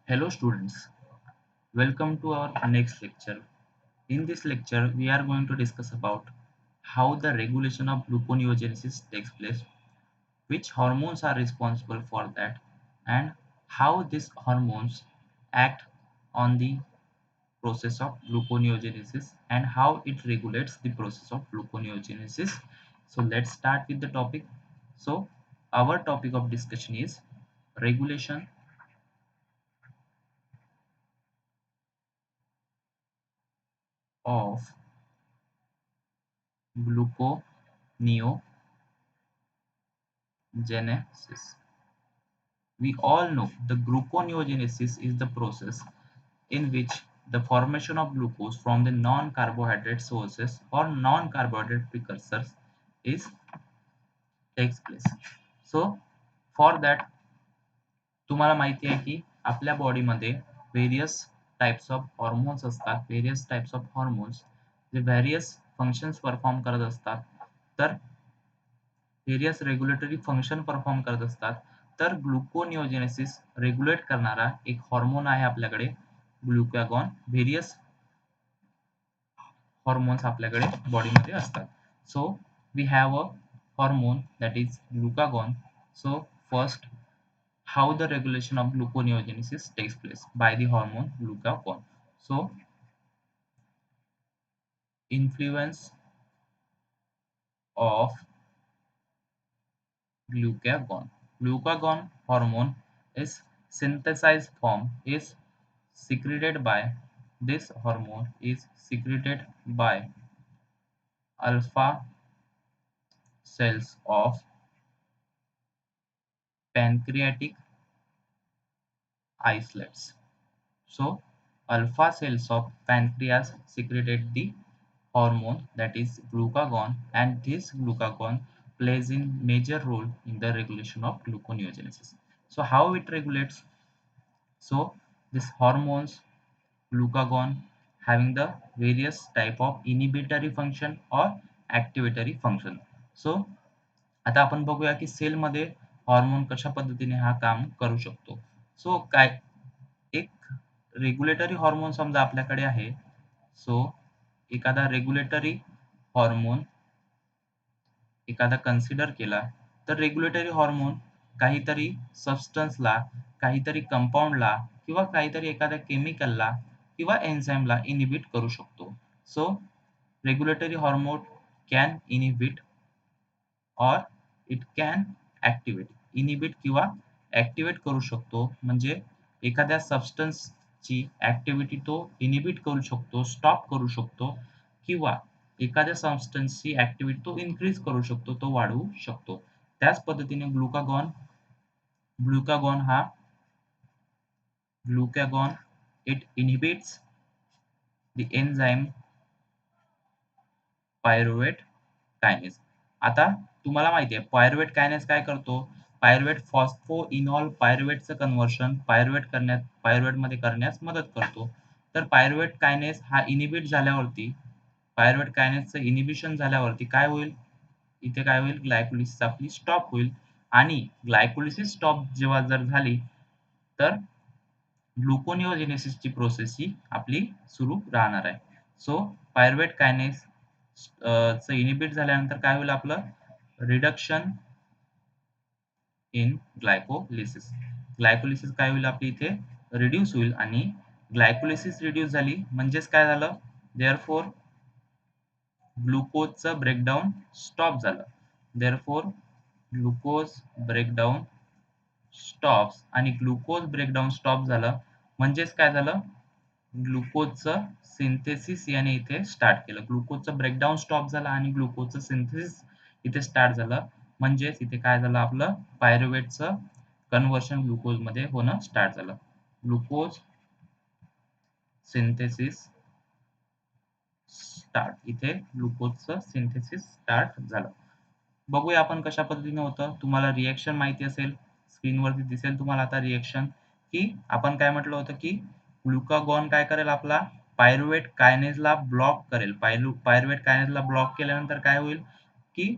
Hello students, welcome to our next lecture. In this lecture, we are going to discuss about how the regulation of gluconeogenesis takes place, which hormones are responsible for that, and how these hormones act on the process of gluconeogenesis and how it regulates the process of gluconeogenesis. So let's start with the topic. So our topic of discussion is regulation of gluconeogenesis. We all know the gluconeogenesis is the process in which the formation of glucose from the non-carbohydrate sources or non-carbohydrate precursors is takes place. So for that तुम्हाला माहिती आहे की आपल्या बॉडीमध्ये various types of hormones असतात various types of hormones जे various functions perform करत असतात तर व्हेरियस रेग्युलेटरी फंक्शन परफॉर्म करत असतात तर ग्लुकोनिओजेनेसिस रेग्युलेट करणारा एक हॉर्मोन आहे आपल्याकडे ग्लुकॅगॉन व्हेरियस हॉर्मोन्स आपल्याकडे बॉडीमध्ये असतात so we have a hormone that is glucagon so first how the regulation of gluconeogenesis takes place by the hormone glucagon. So, influence of glucagon. Glucagon hormone is synthesized form is secreted by this hormone is secreted by alpha cells of pancreatic islets. So, alpha cells of pancreas secreted the hormone that is glucagon, and this glucagon plays in major role in the regulation of gluconeogenesis. So how it regulates? So this hormones glucagon having the various type of inhibitory function or activatory function. So आता आपण बघूया की सेलमध्ये hormone कशा पद्धतीने हा काम करू शकतो. सो काय एक रेग्युलेटरी हॉर्मोन समजा आपल्याकडे आहे. सो एखादा रेग्युलेटरी हॉर्मोन एखादा कन्सिडर केला तर रेग्युलेटरी हॉर्मोन काहीतरी सबस्टन्सला, काहीतरी कंपाऊंडला किंवा काहीतरी एखाद्या केमिकलला किंवा एन्झाईमला इनिबिट करू शकतो. So regulatory hormone can inhibit और इट कॅन ॲक्टिव्हेट. इनिबिट किंवा ॲक्टिव्हेट करू शकतो. म्हणजे एखाद्या सबस्टन्सची ॲक्टिव्हिटी तो इनिबिट करू शकतो, स्टॉप करू शकतो किंवा एखाद्या सबस्टन्सची ॲक्टिव्हिटी तो इन्क्रीज करू शकतो, तो वाढवू शकतो. त्याच पद्धतीने ग्लुकागॉन हा glucagon it inhibits the enzyme pyruvate kinase. आता तुम्हाला माहिती आहे पायरुव्हेट कायनेज काय करतो? पायरुव्हेट फॉस्फोइनॉल पायरुव्हेटचं कन्व्हर्शन पायरुव्हेटमध्ये करण्यास मदत करतो. तर पायरुव्हेट कायनेज हा इनिबिट झाल्यावरती पायरुव्हेट कायनेजचं इनिबिशन झाल्यावरती काय होईल? इथे काय होईल? ग्लायकोलिसिस आपली स्टॉप होईल आणि ग्लायकोलिसिस स्टॉप जेव्हा जर झाली तर ग्लुकोनिओजेनेसिसची प्रोसेस ही आपली सुरू राहणार आहे. सो पायरुव्हेट कायनेज चं इनिबिट झाल्यानंतर काय होईल आपलं? Reduction in glycolysis. ग्लायकोलिसिस काय होईल आपली इथे? रिड्यूस होईल आणि ग्लायकोलिसिस रिड्यूस झाली म्हणजेच काय झालं? देअरफॉर ग्लुकोजचं ब्रेकडाउन स्टॉप झालं. देअरफॉर ग्लुकोज ब्रेकडाउन स्टॉप्स आणि ग्लुकोज ब्रेकडाउन स्टॉप झालं म्हणजेच काय झालं? ग्लुकोजचं सिंथेसिस याने इथे स्टार्ट केलं. ग्लुकोजचं ब्रेकडाउन स्टॉप झालं आणि ग्लुकोजचं सिंथेसिस इथे स्टार्ट झालं. म्हणजेच इथे काय झालं आपलं पायरुव्हेटचं कन्व्हर्शन ग्लुकोजमध्ये होणं स्टार्ट झालं. Glucose synthesis start. इथे ग्लुकोजचं सिंथेसिस स्टार्ट झालं. बघूया आपण कशा पद्धतीने होतं. तुम्हाला रिएक्शन माहिती असेल. स्क्रीनवरती दिसेल तुम्हाला आता रिएक्शन की आपण काय म्हटलं होतं की ग्लुकागॉन काय करेल आपला पायरुव्हेट कायनेजला ब्लॉक करेल. पायरुव्हेट कायनेजला ब्लॉक केल्यानंतर काय होईल की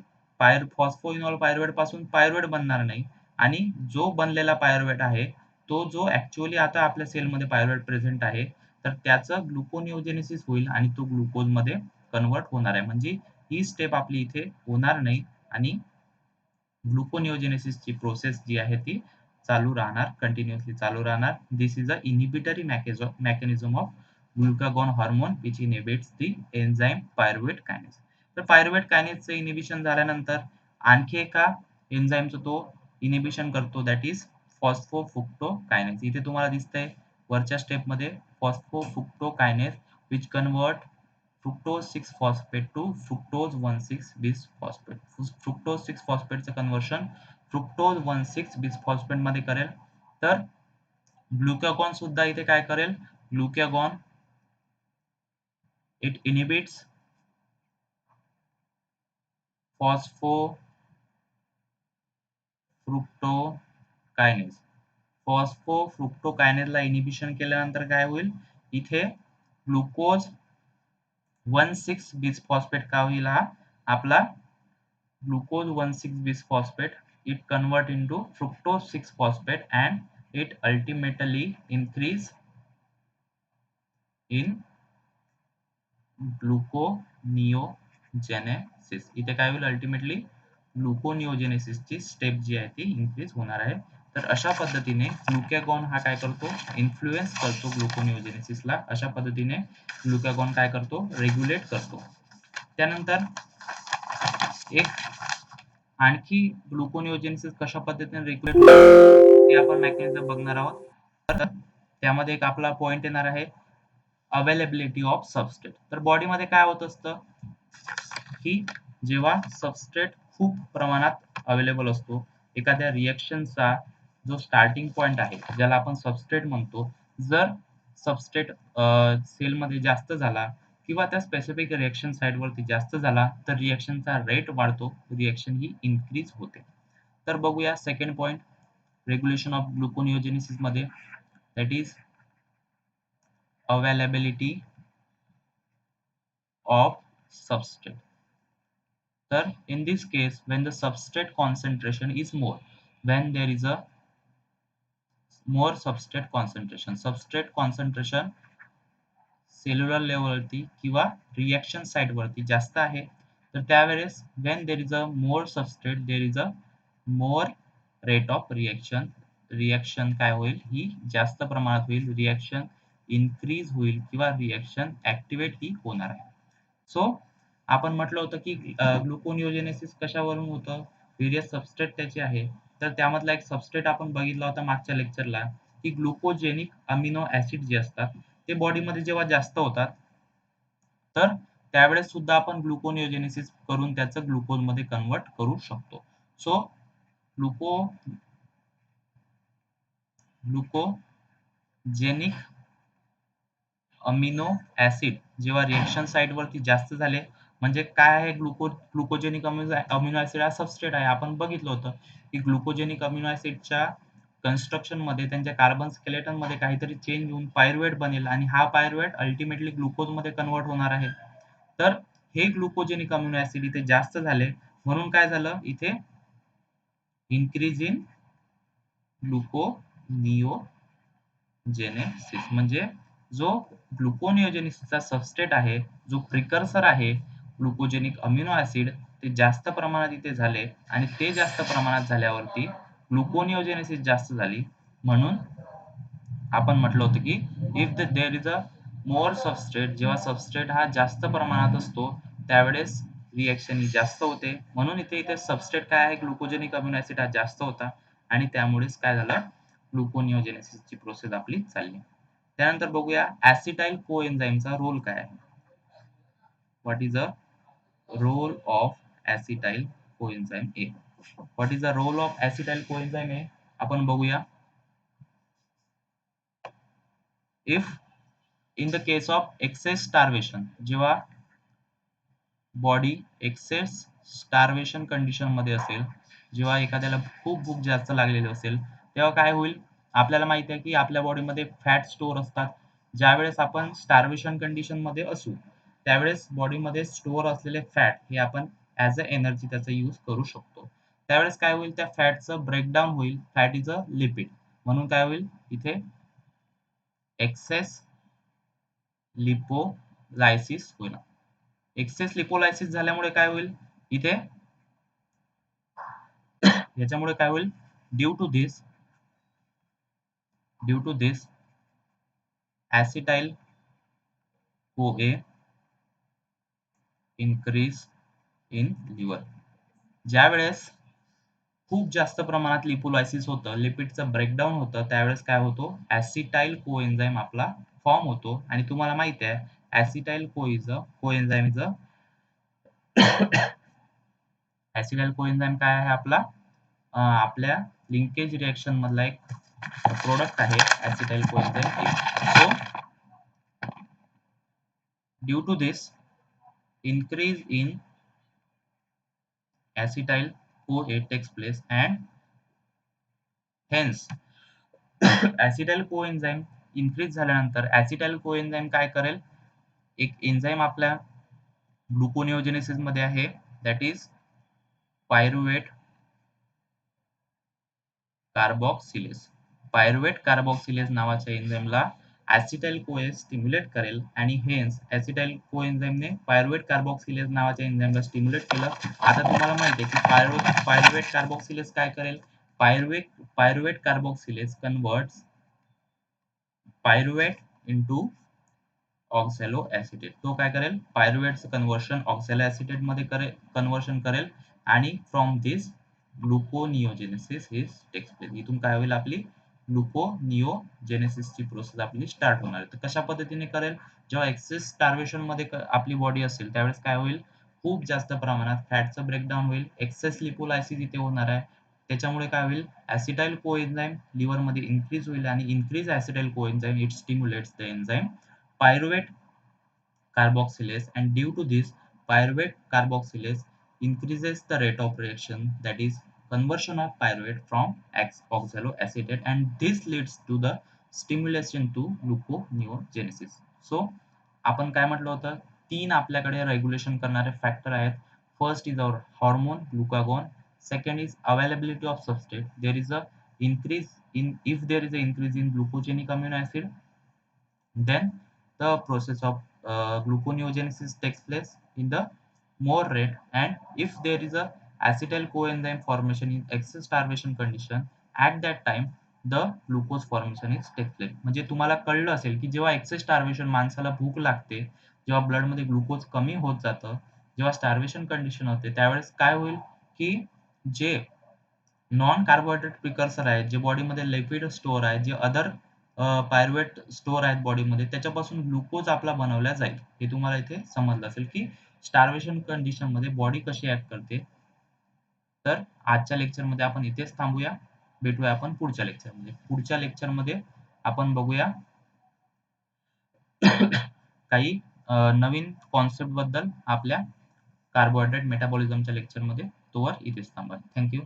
फॉस्फोइनॉल पायरुव्हेट पासून पायरुव्हेट बनणार नाही आणि जो बनलेला पायरुव्हेट आहे तो जो ऍक्च्युअली आता आपल्या सेलमध्ये पायरुवेट प्रेझेंट आहे, तर त्याचं ग्लुकोनिओजेनेसिस होईल आणि तो ग्लुकोजमध्ये कन्व्हर्ट होणार आहे. म्हणजे ही स्टेप आपली इथे होणार नाही आणि ग्लुकोनिओजेनेसिसची प्रोसेस जी आहे ती चालू राहणार, कंटिन्युअसली चालू राहणार. This is a inhibitory mechanism of glucagon hormone which inhibits the enzyme pyruvate kinase. तर पायरुवेट कायनेजचं इनिबिशन झाल्यानंतर आणखी एका एन्झाइमचं तो इनिबिशन करतो दॅट इज फॉस्फोफ्रुक्टोकायनेज. इथे तुम्हाला दिसतंय वरच्या स्टेपमध्ये फॉस्फोफ्रुक्टोकायनेज which convert fructose 6-phosphate to fructose 1,6-bisphosphate. fructose 6-phosphate चं कन्व्हर्शन fructose 1,6-bisphosphate मध्ये करेल. तर ग्लुकागॉन सुद्धा इथे काय करेल? Glucagon it inhibits phosphofructokinase. फॉस्फोफ्रुक्टोकायनेजला इनिबिशन केल्यानंतर काय होईल? इथे ग्लुकोज 1,6-बिसफॉस्फेट का होईल हा आपला glucose 1,6-bisphosphate, it convert into fructose 6-phosphate and it ultimately increase in ग्लुकोनिओजेनेसिस. इथे काय होईल अल्टिमेटली ग्लुकोनिओजेनेसिसची स्टेप जी आहे ती इन्क्रीज होणार आहे. तर अशा पद्धतीने ग्लुकॅगॉन हा काय करतो इन्फ्लुएन्स करतो ग्लुकोनिओजेनेसिसला. अशा पद्धतीने ग्लुकॅगॉन काय करतो रेग्युलेट करतो. त्यानंतर एक आणखी ग्लुकोनिओजेनेसिस कशा पद्धतीने रेग्युलेट होतं ते आपण मेकॅनिझम बघणार आहोत. तर त्यामध्ये एक आपला पॉइंट येणार आहे अवेलेबिलिटी ऑफ सबस्ट्रेट. तर बॉडीमध्ये काय होत असतं की जेव्हा सबस्ट्रेट खूप प्रमाणात अवेलेबल असतो, एखाद्या रिएक्शनचा जो स्टार्टिंग पॉइंट आहे, ज्याला आपण सबस्ट्रेट म्हणतो, जर सबस्ट्रेट सेलमध्ये जास्त झाला किंवा त्या स्पेसिफिक रिएक्शन साइटवरती जास्त झाला, तर रिएक्शनचा रेट वाढतो, रिएक्शन ही इन्क्रीज होते. तर बघूया second point regulation of gluconeogenesis मध्ये that is availability of substrate. तर in this case when the substrate concentration is more, when there is a more substrate concentration cellular लेवलवरती किंवा रिएक्शन साइट वरती जास्त आहे, तर त्यावेळेस when there is a more substrate there is a more rate of reaction. Reaction काय होईल ही जास्त प्रमाणात होईल, रिएक्शन इन्क्रीज होईल किंवा रिएक्शन ऍक्टिव्हेट ही होणार आहे. सो आपण म्हटलं होतं की ग्लुकोनिओजेनेसिस कशावरून होतं? व्हेरियस सबस्ट्रेट त्याचे आहे. तर त्यामधला एक सबस्ट्रेट आपण बघितला होता मागच्या लेक्चरला, की ग्लुकोजेनिक अमिनो ॲसिड जे असतात, ते बॉडीमध्ये जेव्हा जास्त होतात, तर त्यावेळेस सुद्धा आपण ग्लुकोनिओजेनेसिस करून त्याचं ग्लुकोजमध्ये कन्व्हर्ट करू शकतो. सो ग्लुको ग्लुकोजेनिक अमिनो ॲसिड जेव्हा रिएक्शन साइटवरती जास्त झाले, म्हणजे काय आहे ग्लुकोजेनिक अमिनो ॲसिड हा सबस्ट्रेट आहे. आपण बघितलं होतं, की ग्लुकोजेनिक अमिनो ॲसिडच्या कन्स्ट्रक्शनमध्ये त्यांच्या कार्बन स्केलेटनमध्ये काहीतरी चेंज होऊन पायरुवेट बनेल आणि हा पायरुवेट अल्टिमेटली ग्लुकोजमध्ये कन्व्हर्ट होणार आहे. तर हे ग्लुकोजेनिक अमिनो ॲसिड इथे जास्त झाले, म्हणून काय झालं इथे इन्क्रीज इन ग्लुकोनिओजेनेसिस. म्हणजे जो ग्लुकोनिओजेनेसिसचा सबस्ट्रेट आहे, जो प्रिकर्सर आहे ग्लुकोजेनिक अमिनो ॲसिड, ते जास्त प्रमाणात इथे झाले आणि ते जास्त प्रमाणात झाल्यावरती ग्लुकोनिओजेनेसिस जास्त झाली. म्हणून आपण म्हटलं होतं की if there is a more substrate, जेव्हा सबस्ट्रेट हा जास्त प्रमाणात असतो त्यावेळेस रिएक्शन ही जास्त होते. म्हणून इथे सबस्ट्रेट काय आहे ग्लुकोजेनिक अमिनो ॲसिड हा जास्त होता आणि त्यामुळेच काय झालं ग्लुकोनिओजेनेसिसची प्रोसेस आपली चालली. त्यानंतर बघूया ॲसिटाइल कोएन्झाइमचा रोल काय आहे. What is a role of acetyl coenzyme A. What is the role of acetyl coenzyme A आपण बघूया. If in the case of excess starvation, जेव्हा बॉडी एक्सेस स्टार्वेशन कंडिशन मध्ये असेल, जेव्हा एखाद्याला खूप भूक जास्त लागलेली असेल, तेव्हा काय होईल आपल्याला माहिती आहे की आपल्या बॉडीमध्ये फॅट स्टोअर असतात. ज्यावेळेस आपण स्टार्वेशन कंडिशन मध्ये असू त्यावेळेस बॉडीमध्ये स्टोअर असलेले फॅट हे आपण ऍज अ एनर्जी त्याचा यूज करू शकतो. त्यावेळेस काय होईल त्या फॅटचं ब्रेकडाऊन होईल. Fat is a lipid. म्हणून काय होईल इथे एक्सेस लिपोलायसिस होईल. एक्सेस लिपोलायसिस झाल्यामुळे काय होईल इथे याच्यामुळे काय होईल due to this due to this acetyl CoA increase in liver. ज्यावेळेस खूप जास्त प्रमाणात लिपोलायसिस होतं, लिपिडचं ब्रेकडाउन होतं, त्यावेळेस काय होतो ॲसिटाइल कोएन्झाइम आपला फॉर्म होतो आणि तुम्हाला माहिती आहे ॲसिटाइल कोएन्झाइम इज ॲसिटाइल कोएन्झाइम काय आहे आपला आपल्या लिंकेज रिएक्शन मधला एक प्रोडक्ट आहे acetyl coenzyme. So due to this increase in acetyl CoA takes place and hence acetyl coenzyme increase झाल्यानंतर acetyl coenzyme काय करेल एक एन्झाइम आपल्या ग्लुकोनिओजेनेसिस मध्ये आहे that is pyruvate carboxylase. Pyruvate carboxylase नावाच्या एन्झाइमला acetyl CoA स्टिम्युलेट करेल आणि हेन्स acetyl कोएन्झाइमने पायरुवेट कार्बोक्सिलेज नावाच्या एन्झाइमला स्टिम्युलेट केलं. आता तुम्हाला माहिती आहे की पायरुवेट कार्बोक्सिलेज काय करेल pyruvate pyruvate carboxylase converts pyruvate into oxaloacetate. तो काय करेल पायरुवेटचं कन्व्हर्शन ऑक्झॅलो ॲसिटेट मध्ये कन्व्हर्शन करेल आणि from this gluconeogenesis is takes place. इथून काय होईल आपली ग्लुकोनिओजेनेसिसची प्रोसेस आपली स्टार्ट होणार आहे. तर कशा पद्धतीने करेल जेव्हा एक्सेस स्टार्वेशन मध्ये आपली बॉडी असेल त्यावेळेस काय होईल खूप जास्त प्रमाणात फॅटचं ब्रेकडाउन होईल, एक्सेस लिपोलायसिस इथे होणार आहे. त्याच्यामुळे काय होईल ॲसिटाइल कोएन्झाइम लिव्हरमध्ये इन्क्रीज होईल आणि increase acetyl coenzyme it stimulates the enzyme pyruvate carboxylase, and due to this pyruvate carboxylase increases the rate of reaction, that is conversion of pyruvate from oxaloacetate, and this leads to the stimulation to gluconeogenesis. So आपण काय म्हटलं होतं तीन आपल्याकडे regulation करणारे factor आहेत. First is our hormone glucagon, second is availability of substrate, there is a increase in if there is a increase in glucogenic amino acid, then the process of gluconeogenesis takes place in the more rate, and if there is a acetyl coenzyme formation in excess starvation condition, at that time the glucose formation is takes place. म्हणजे तुम्हाला कळलं असेल की जेव्हा access starvation माणसाला भूक लागते, जेव्हा ब्लड मध्ये ग्लुकोज कमी होत जातं, जेव्हा स्टार्वेशन कंडिशन होते त्यावेळेस काय होईल की जे नॉन कार्बोहायड्रेट प्रिकर्सर आहेत जे बॉडीमध्ये लिपिड स्टोअर आहेत जे अदर पायरुवेट स्टोअर आहेत बॉडीमध्ये त्याच्यापासून ग्लुकोज आपला बनवला जाईल. हे तुम्हाला इथे समजलं असेल की स्टार्वेशन कंडिशन मध्ये बॉडी कशी ऍक्ट करते. तर आजच्या लेक्चरमध्ये आपण इथेच थांबूया. भेटूया आपण पुढच्या लेक्चरमध्ये. पुढच्या लेक्चरमध्ये आपण बघूया काही नवीन कॉन्सेप्ट बद्दल आपल्या कार्बोहायड्रेट मेटाबॉलिझमच्या लेक्चरमध्ये. तोवर इथेच थांबा. Thank you.